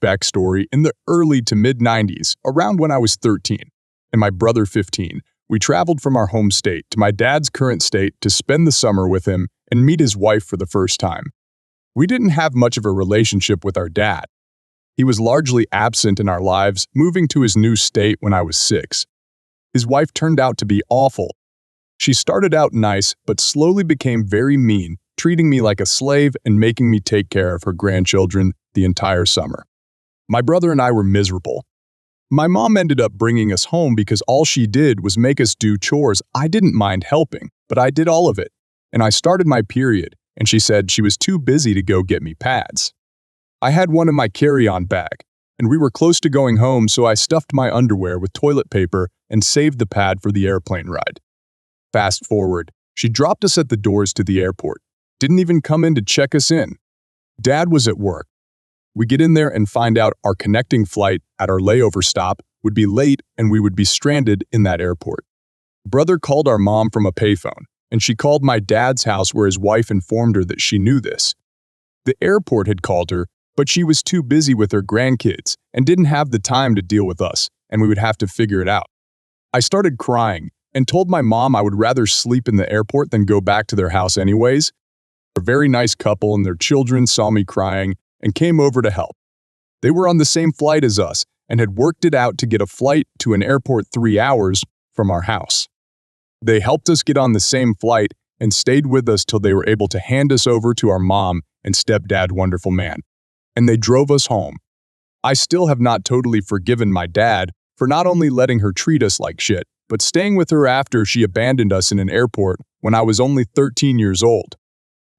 flashback story in the early to mid-90s, around when I was 13, and my brother 15. We traveled from our home state to my dad's current state to spend the summer with him and meet his wife for the first time. We didn't have much of a relationship with our dad. He was largely absent in our lives, moving to his new state when I was 6. His wife turned out to be awful. She started out nice, but slowly became very mean, treating me like a slave and making me take care of her grandchildren the entire summer. My brother and I were miserable. My mom ended up bringing us home because all she did was make us do chores. I didn't mind helping, but I did all of it. And I started my period, and she said she was too busy to go get me pads. I had one in my carry-on bag, and we were close to going home, so I stuffed my underwear with toilet paper and saved the pad for the airplane ride. Fast forward, she dropped us at the doors to the airport. Didn't even come in to check us in. Dad was at work. We get in there and find out our connecting flight at our layover stop would be late and we would be stranded in that airport. Brother called our mom from a payphone, and she called my dad's house where his wife informed her that she knew this. The airport had called her, but she was too busy with her grandkids and didn't have the time to deal with us, and we would have to figure it out. I started crying and told my mom I would rather sleep in the airport than go back to their house anyways. A very nice couple and their children saw me crying and came over to help. They were on the same flight as us and had worked it out to get a flight to an airport 3 hours from our house. They helped us get on the same flight and stayed with us till they were able to hand us over to our mom and stepdad, wonderful man. And they drove us home. I still have not totally forgiven my dad for not only letting her treat us like shit, but staying with her after she abandoned us in an airport when I was only 13 years old.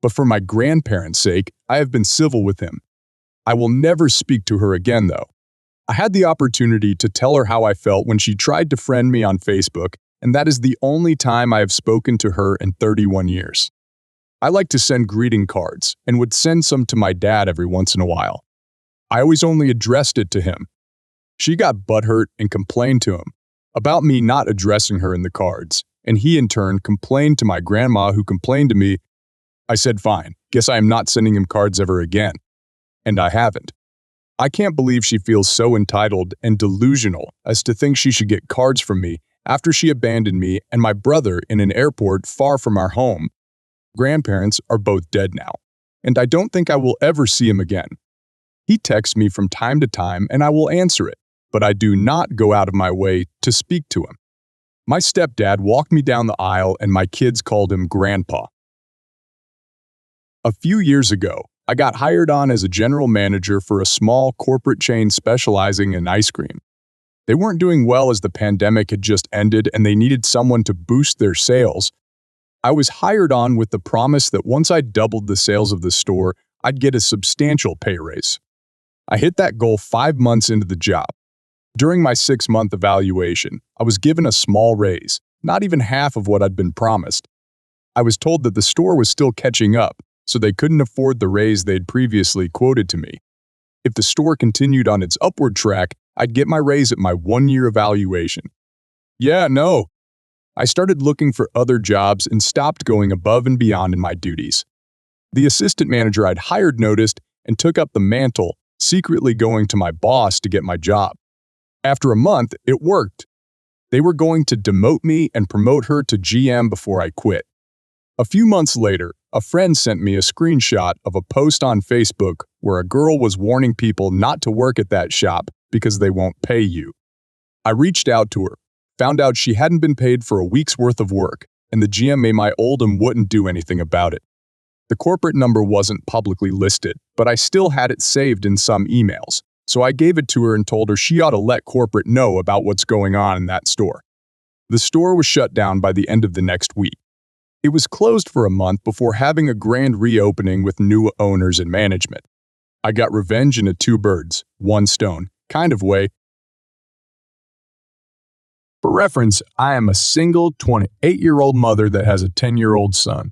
But for my grandparents' sake, I have been civil with him. I will never speak to her again, though. I had the opportunity to tell her how I felt when she tried to friend me on Facebook, and that is the only time I have spoken to her in 31 years. I like to send greeting cards and would send some to my dad every once in a while. I always only addressed it to him. She got butthurt and complained to him about me not addressing her in the cards, and he in turn complained to my grandma, who complained to me. I said, fine, guess I am not sending him cards ever again. And I haven't. I can't believe she feels so entitled and delusional as to think she should get cards from me after she abandoned me and my brother in an airport far from our home. Grandparents are both dead now, and I don't think I will ever see him again. He texts me from time to time and I will answer it, but I do not go out of my way to speak to him. My stepdad walked me down the aisle and my kids called him Grandpa. A few years ago, I got hired on as a general manager for a small corporate chain specializing in ice cream. They weren't doing well as the pandemic had just ended and they needed someone to boost their sales. I was hired on with the promise that once I doubled the sales of the store, I'd get a substantial pay raise. I hit that goal 5 months into the job. During my 6-month evaluation, I was given a small raise, not even half of what I'd been promised. I was told that the store was still catching up, so they couldn't afford the raise they'd previously quoted to me. If the store continued on its upward track, I'd get my raise at my 1-year evaluation. Yeah, no. I started looking for other jobs and stopped going above and beyond in my duties. The assistant manager I'd hired noticed and took up the mantle, secretly going to my boss to get my job. After a month, it worked. They were going to demote me and promote her to GM before I quit. A few months later, a friend sent me a screenshot of a post on Facebook where a girl was warning people not to work at that shop because they won't pay you. I reached out to her, found out she hadn't been paid for a week's worth of work, and the GM old and wouldn't do anything about it. The corporate number wasn't publicly listed, but I still had it saved in some emails, so I gave it to her and told her she ought to let corporate know about what's going on in that store. The store was shut down by the end of the next week. It was closed for a month before having a grand reopening with new owners and management. I got revenge in a 2 birds, 1 stone kind of way. For reference, I am a single 28-year-old mother that has a 10-year-old son.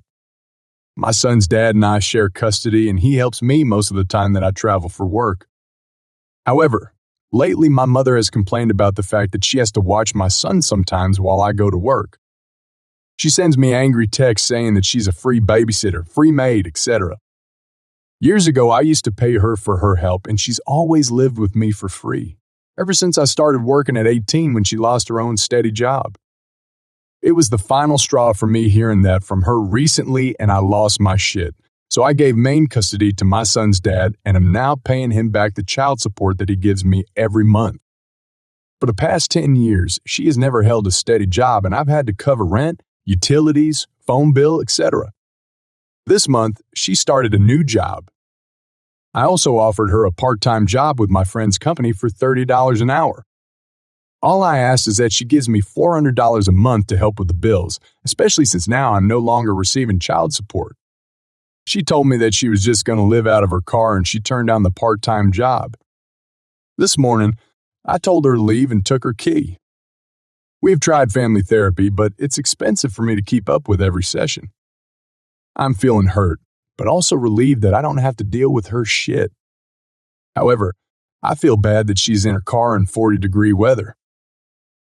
My son's dad and I share custody, and he helps me most of the time that I travel for work. However, lately my mother has complained about the fact that she has to watch my son sometimes while I go to work. She sends me angry texts saying that she's a free babysitter, free maid, etc. Years ago, I used to pay her for her help, and she's always lived with me for free, ever since I started working at 18 when she lost her own steady job. It was the final straw for me hearing that from her recently, and I lost my shit. So I gave main custody to my son's dad and am now paying him back the child support that he gives me every month. For the past 10 years, she has never held a steady job, and I've had to cover rent, utilities, phone bill, etc. This month, she started a new job. I also offered her a part-time job with my friend's company for $30 an hour. All I asked is that she gives me $400 a month to help with the bills, especially since now I'm no longer receiving child support. She told me that she was just going to live out of her car and she turned down the part-time job. This morning, I told her to leave and took her key. We have tried family therapy, but it's expensive for me to keep up with every session. I'm feeling hurt, but also relieved that I don't have to deal with her shit. However, I feel bad that she's in her car in 40-degree weather.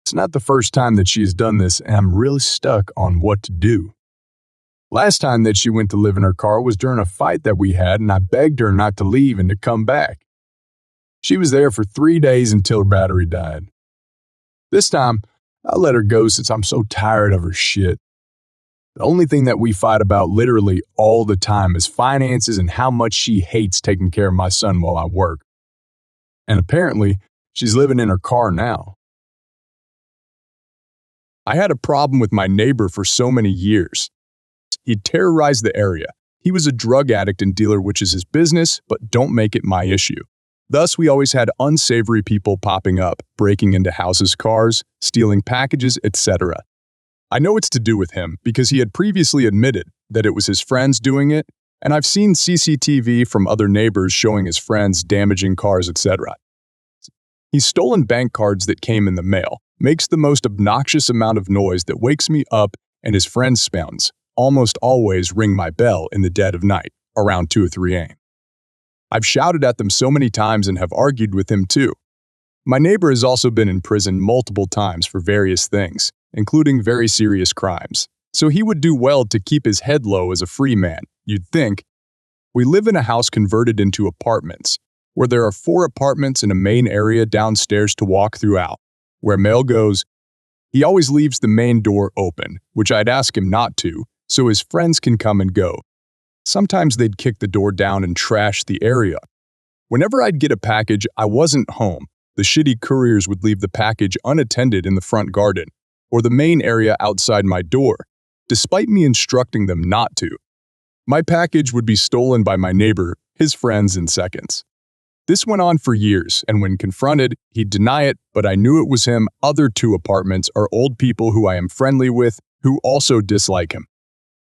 It's not the first time that she has done this, and I'm really stuck on what to do. Last time that she went to live in her car was during a fight that we had, and I begged her not to leave and to come back. She was there for 3 days until her battery died. This time, I let her go since I'm so tired of her shit. The only thing that we fight about literally all the time is finances and how much she hates taking care of my son while I work. And apparently, she's living in her car now. I had a problem with my neighbor for so many years. He terrorized the area. He was a drug addict and dealer, which is his business, but don't make it my issue. Thus, we always had unsavory people popping up, breaking into houses' cars, stealing packages, etc. I know it's to do with him because he had previously admitted that it was his friends doing it, and I've seen CCTV from other neighbors showing his friends damaging cars, etc. He's stolen bank cards that came in the mail, makes the most obnoxious amount of noise that wakes me up, and his friends' sounds almost always ring my bell in the dead of night, around 2 or 3 a.m. I've shouted at them so many times and have argued with him too. My neighbor has also been in prison multiple times for various things, including very serious crimes. So he would do well to keep his head low as a free man, you'd think. We live in a house converted into apartments, where there are 4 apartments and a main area downstairs to walk throughout. Where mail goes, he always leaves the main door open, which I'd ask him not to, so his friends can come and go. Sometimes they'd kick the door down and trash the area. Whenever I'd get a package, I wasn't home. The shitty couriers would leave the package unattended in the front garden, or the main area outside my door, despite me instructing them not to. My package would be stolen by my neighbor, his friends, in seconds. This went on for years, and when confronted, he'd deny it, but I knew it was him. Other 2 apartments are old people who I am friendly with, who also dislike him.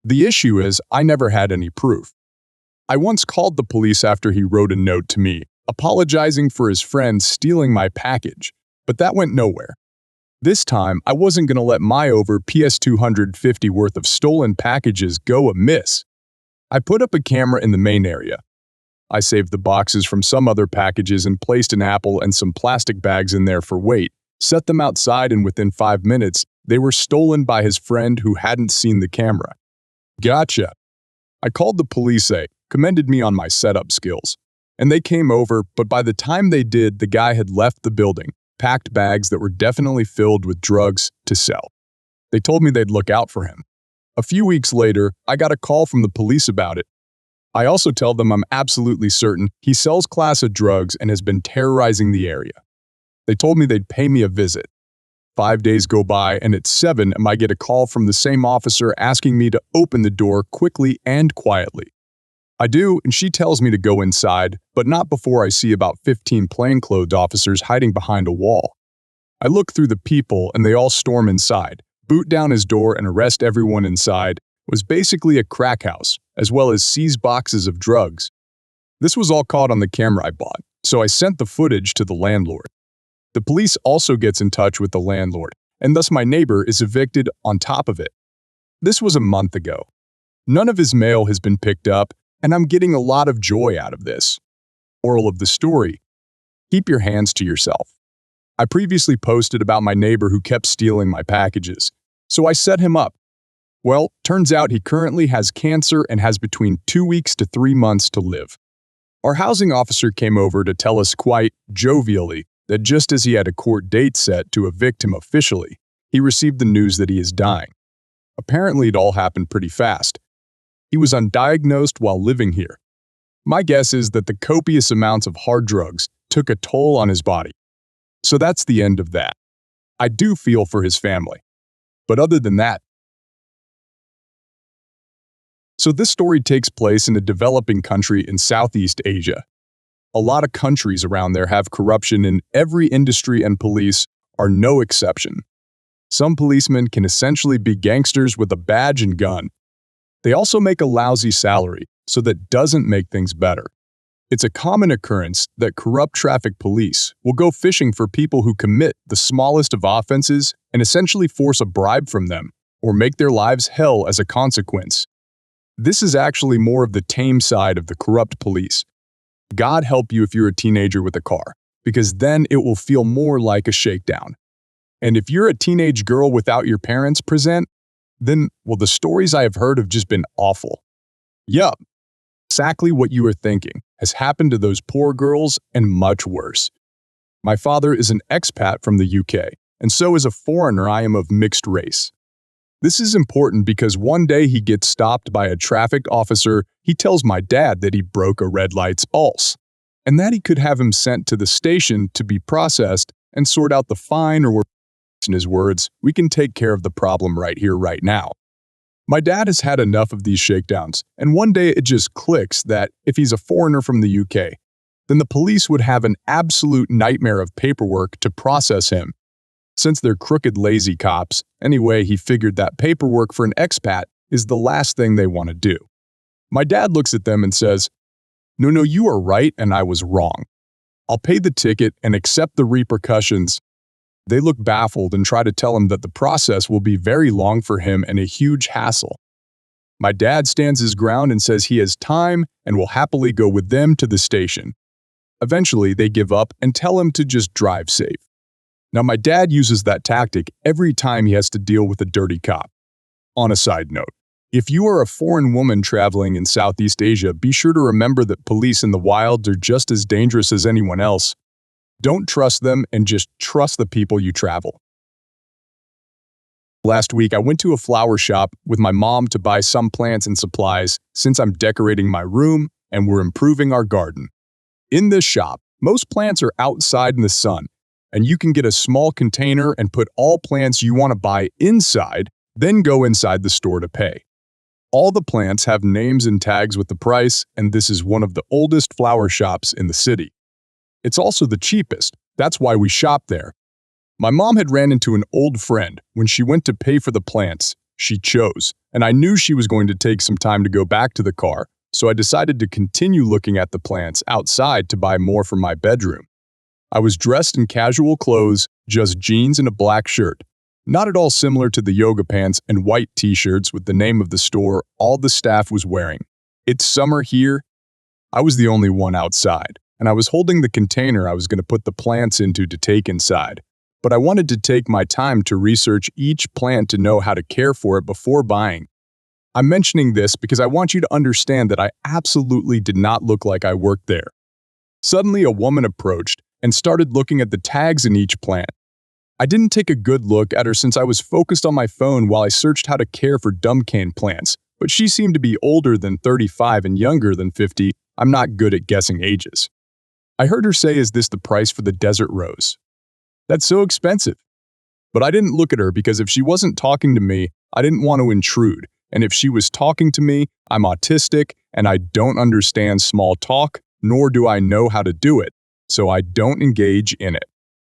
The issue is, I never had any proof. I once called the police after he wrote a note to me, apologizing for his friends stealing my package, but that went nowhere. This time, I wasn't going to let my over PS250 worth of stolen packages go amiss. I put up a camera in the main area. I saved the boxes from some other packages and placed an apple and some plastic bags in there for weight, set them outside, and within 5 minutes, they were stolen by his friend who hadn't seen the camera. Gotcha. I called the police, commended me on my setup skills, and they came over, but by the time they did, the guy had left the building, packed bags that were definitely filled with drugs to sell. They told me they'd look out for him. A few weeks later, I got a call from the police about it. I also tell them I'm absolutely certain he sells class of drugs and has been terrorizing the area. They told me they'd pay me a visit. 5 days go by, and at 7 I get a call from the same officer asking me to open the door quickly and quietly. I do, and she tells me to go inside, but not before I see about 15 plainclothes officers hiding behind a wall. I look through the people, and they all storm inside, boot down his door, and arrest everyone inside. It was basically a crack house, as well as seize boxes of drugs. This was all caught on the camera I bought, so I sent the footage to the landlord. The police also gets in touch with the landlord, and thus my neighbor is evicted on top of it. This was a month ago. None of his mail has been picked up, and I'm getting a lot of joy out of this. Moral of the story: keep your hands to yourself. I previously posted about my neighbor who kept stealing my packages, so I set him up. Well, turns out he currently has cancer and has between 2 weeks to 3 months to live. Our housing officer came over to tell us quite jovially that just as he had a court date set to evict him officially, he received the news that he is dying. Apparently, it all happened pretty fast. He was undiagnosed while living here. My guess is that the copious amounts of hard drugs took a toll on his body. So that's the end of that. I do feel for his family. But other than that, so this story takes place in a developing country in Southeast Asia. A lot of countries around there have corruption in every industry, and police are no exception. Some policemen can essentially be gangsters with a badge and gun. They also make a lousy salary, so that doesn't make things better. It's a common occurrence that corrupt traffic police will go fishing for people who commit the smallest of offenses and essentially force a bribe from them or make their lives hell as a consequence. This is actually more of the tame side of the corrupt police. God help you if you're a teenager with a car, because then it will feel more like a shakedown. And if you're a teenage girl without your parents present, then, well, the stories I have heard have just been awful. Yup, exactly what you are thinking has happened to those poor girls, and much worse. My father is an expat from the UK, and so is a foreigner. I am of mixed race. This is important because one day he gets stopped by a traffic officer. He tells my dad that he broke a red light's pulse, and that he could have him sent to the station to be processed and sort out the fine, or in his words, we can take care of the problem right here, right now. My dad has had enough of these shakedowns, and one day it just clicks that if he's a foreigner from the UK, then the police would have an absolute nightmare of paperwork to process him. Since they're crooked, lazy cops, anyway, he figured that paperwork for an expat is the last thing they want to do. My dad looks at them and says, No, you are right and I was wrong. I'll pay the ticket and accept the repercussions. They look baffled and try to tell him that the process will be very long for him and a huge hassle. My dad stands his ground and says he has time and will happily go with them to the station. Eventually, they give up and tell him to just drive safe. Now, my dad uses that tactic every time he has to deal with a dirty cop. On a side note, if you are a foreign woman traveling in Southeast Asia, be sure to remember that police in the wild are just as dangerous as anyone else. Don't trust them and just trust the people you travel. Last week, I went to a flower shop with my mom to buy some plants and supplies since I'm decorating my room and we're improving our garden. In this shop, most plants are outside in the sun, and you can get a small container and put all plants you want to buy inside, then go inside the store to pay. All the plants have names and tags with the price, and this is one of the oldest flower shops in the city. It's also the cheapest, that's why we shop there. My mom had ran into an old friend when she went to pay for the plants she chose, and I knew she was going to take some time to go back to the car, so I decided to continue looking at the plants outside to buy more for my bedroom. I was dressed in casual clothes, just jeans and a black shirt, not at all similar to the yoga pants and white t-shirts with the name of the store all the staff was wearing. It's summer here. I was the only one outside, and I was holding the container I was going to put the plants into to take inside. But I wanted to take my time to research each plant to know how to care for it before buying. I'm mentioning this because I want you to understand that I absolutely did not look like I worked there. Suddenly, a woman approached and started looking at the tags in each plant. I didn't take a good look at her since I was focused on my phone while I searched how to care for dumbcane plants, but she seemed to be older than 35 and younger than 50. I'm not good at guessing ages. I heard her say, "Is this the price for the desert rose? That's so expensive." But I didn't look at her because if she wasn't talking to me, I didn't want to intrude. And if she was talking to me, I'm autistic and I don't understand small talk, nor do I know how to do it, so I don't engage in it.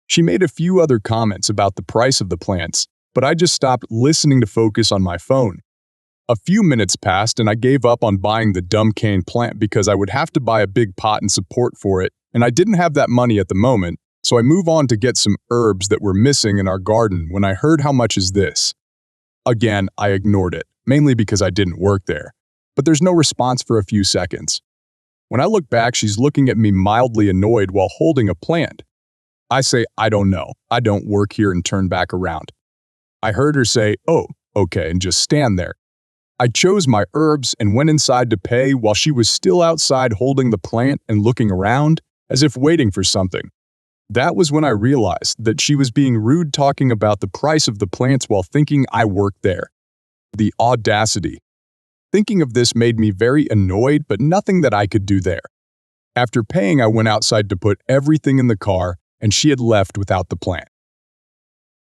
She made a few other comments about the price of the plants, but I just stopped listening to focus on my phone. A few minutes passed and I gave up on buying the dumbcane plant because I would have to buy a big pot and support for it, and I didn't have that money at the moment, so I move on to get some herbs that were missing in our garden when I heard how much is this. Again, I ignored it, mainly because I didn't work there, but there's no response for a few seconds. When I look back, she's looking at me mildly annoyed while holding a plant. I say, "I don't know, I don't work here," and turn back around. I heard her say, "Oh, okay," and just stand there. I chose my herbs and went inside to pay while she was still outside holding the plant and looking around, as if waiting for something. That was when I realized that she was being rude, talking about the price of the plants while thinking I worked there. The audacity. Thinking of this made me very annoyed, but nothing that I could do there. After paying, I went outside to put everything in the car, and she had left without the plant.